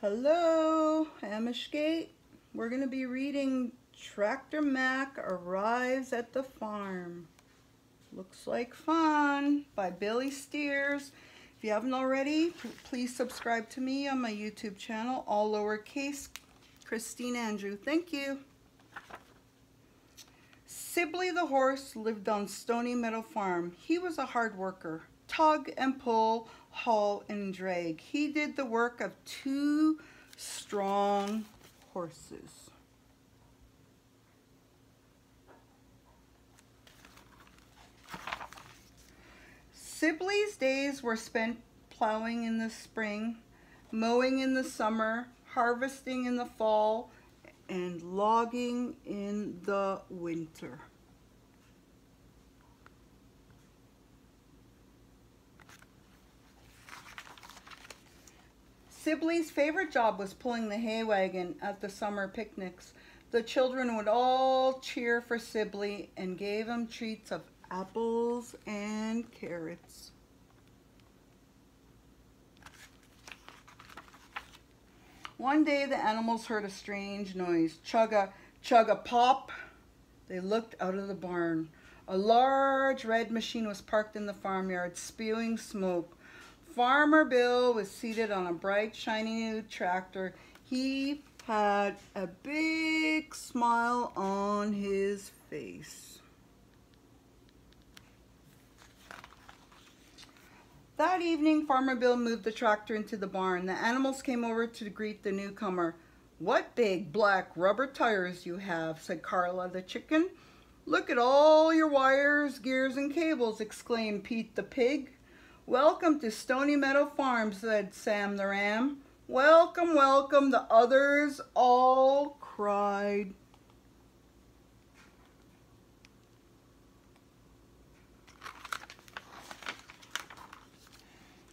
Hello, Amishgate. We're going to be reading Tractor Mac Arrives at the Farm. Looks like fun by Billy Steers. If you haven't already, please subscribe to me on my YouTube channel, all lowercase, Christine Andrew. Thank you. Sibley the horse lived on Stony Meadow Farm. He was a hard worker. Tug and pull, haul and drag. He did the work of two strong horses. Sibley's days were spent plowing in the spring, mowing in the summer, harvesting in the fall, and logging in the winter. Sibley's favorite job was pulling the hay wagon at the summer picnics. The children would all cheer for Sibley and gave him treats of apples and carrots. One day the animals heard a strange noise. Chugga, chugga, pop. They looked out of the barn. A large red machine was parked in the farmyard, spewing smoke. Farmer Bill was seated on a bright, shiny new tractor. He had a big smile on his face. That evening, Farmer Bill moved the tractor into the barn. The animals came over to greet the newcomer. "What big black rubber tires you have," said Carla the chicken. "Look at all your wires, gears, and cables," exclaimed Pete the pig. "Welcome to Stony Meadow Farm," said Sam the ram. "Welcome, welcome," the others all cried.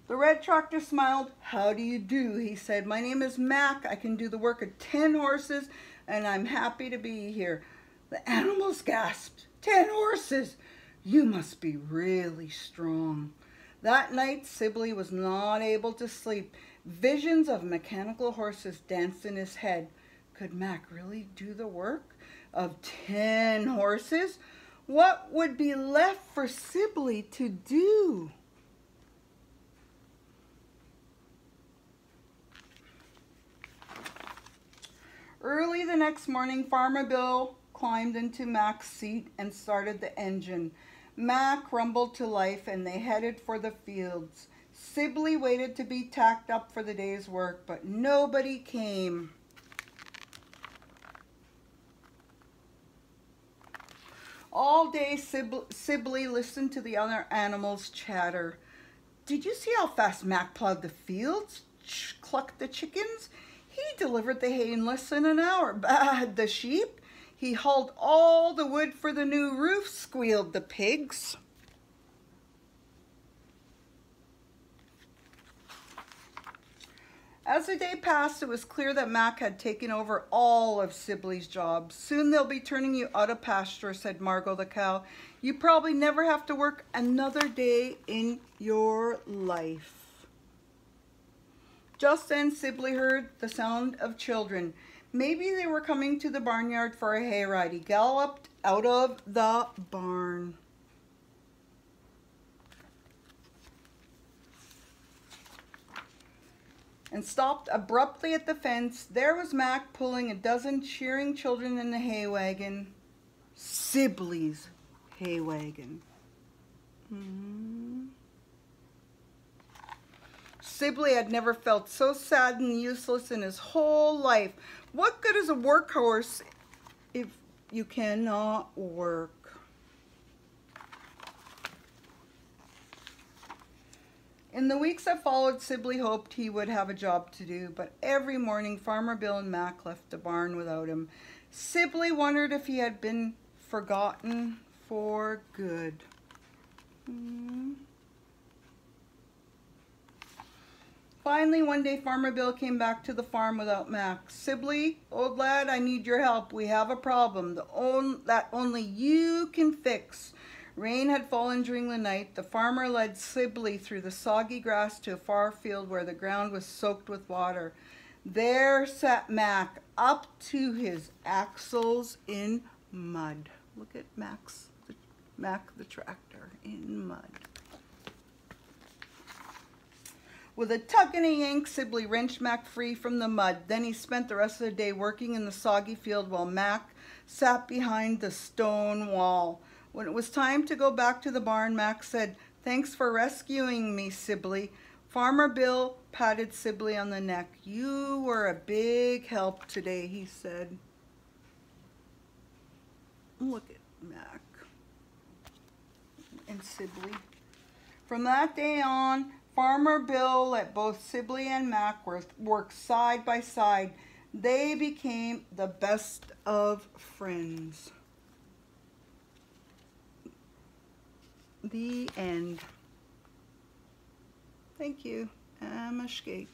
The red tractor smiled. "How do you do?" he said. "My name is Mac. I can do the work of 10 horses, and I'm happy to be here." The animals gasped. 10 horses! You must be really strong." That night, Sibley was not able to sleep. Visions of mechanical horses danced in his head. Could Mac really do the work of 10 horses? What would be left for Sibley to do? Early the next morning, Farmer Bill climbed into Mac's seat and started the engine. Mac rumbled to life and they headed for the fields. Sibley waited to be tacked up for the day's work, but nobody came. All day, Sibley listened to the other animals chatter. "Did you see how fast Mac plowed the fields?" clucked the chickens. "He delivered the hay in less than an hour." "Bad the sheep." "He hauled all the wood for the new roof," squealed the pigs. As the day passed, it was clear that Mac had taken over all of Sibley's jobs. "Soon they'll be turning you out of pasture," said Margot the cow. "You probably never have to work another day in your life." Just then Sibley heard the sound of children. Maybe they were coming to the barnyard for a hayride. He galloped out of the barn. And stopped abruptly at the fence. There was Mac pulling a dozen cheering children in the hay wagon. Sibley's hay wagon. Sibley had never felt so sad and useless in his whole life. What good is a workhorse if you cannot work? In the weeks that followed, Sibley hoped he would have a job to do, but every morning Farmer Bill and Mac left the barn without him. Sibley wondered if he had been forgotten for good. Finally, one day, Farmer Bill came back to the farm without Mac. "Sibley, old lad, I need your help. We have a problem that only you can fix." Rain had fallen during the night. The farmer led Sibley through the soggy grass to a far field where the ground was soaked with water. There sat Mac up to his axles in mud. Look at Mac the tractor in mud. With a tug and a yank, Sibley wrenched Mac free from the mud. Then he spent the rest of the day working in the soggy field while Mac sat behind the stone wall. When it was time to go back to the barn, Mac said, "Thanks for rescuing me, Sibley." Farmer Bill patted Sibley on the neck. "You were a big help today," he said. Look at Mac and Sibley. From that day on, Farmer Bill let both Sibley and Mac work side by side. They became the best of friends. The end. Thank you. I'm a skate.